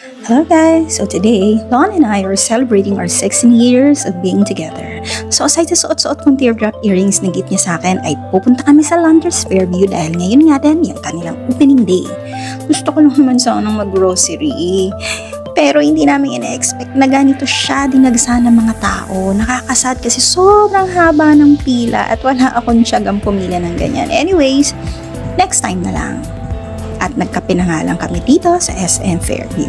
Hello guys! So today, Lon and I are celebrating our 16 years of being together. So aside sa suot-suot kong teardrop earrings na gift niya sa akin, ay pupunta kami sa Landers Fairview dahil ngayon nga din yung kanilang opening day. Gusto ko lang naman sanang mag-grocery. Pero hindi namin ina-expect na ganito siya dinagsa ng mga tao. Nakakasad kasi sobrang haba ng pila at wala akong tiyagang pumila ng ganyan. Anyways, next time na lang. At nagkape na nga lang kami dito sa SM Fairview.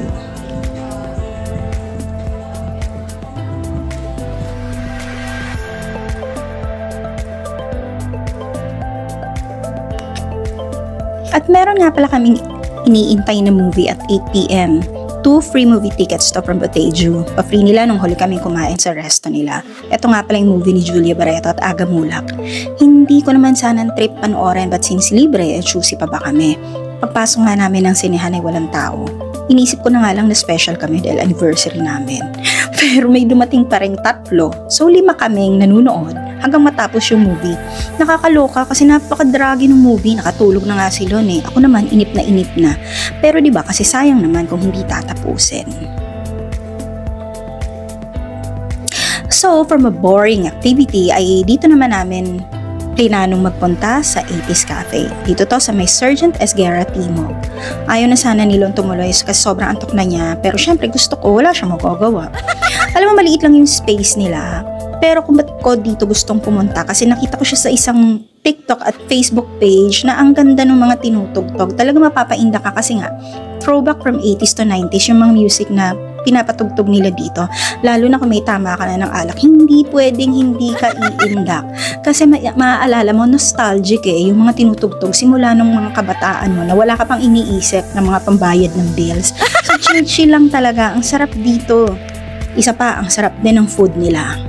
At meron nga pala kaming iniintay na movie at 8 p.m. 2 free movie tickets to from Boteju. Pa-free nila nung huli kaming kumain sa resto nila. Ito nga pala yung movie ni Julia Barreto at Aga Mulak. Hindi ko naman sanang trip panoorin but since libre, choosy pa ba kami? Pagpasok nga namin ng sinehan ay walang tao. Inisip ko na nga lang na special kami dahil anniversary namin. Pero may dumating pa rin 3. So 5 kaming nanunood hanggang matapos yung movie. Nakakaloka kasi napaka-draggy ng movie. Nakatulog na nga si Lon eh. Ako naman inip na. Pero diba kasi sayang naman kung hindi tatapusin. So from a boring activity ay dito naman namin plinanong magpunta sa 80s Cafe. Dito to sa may Sergeant Esguerra Timog. Ayaw na sana ni Lon tumuloy kasi sobrang antok na niya. Pero syempre gusto ko, wala siyang magagawa. Alam mo, maliit lang yung space nila. Pero kung ba't ko dito gustong pumunta kasi nakita ko siya sa isang TikTok at Facebook page na ang ganda ng mga tinutugtog. Talaga mapapainda ka kasi nga throwback from 80s to 90s yung mga music na pinapatugtog nila dito. Lalo na kung may tama ka na ng alak, hindi pwedeng hindi ka iindak. Kasi maaalala mo, nostalgic eh, yung mga tinutugtog simula nung mga kabataan mo na wala ka pang iniisip na mga pambayad ng bills. So chill lang talaga, ang sarap dito. Isa pa, ang sarap din ng food nila.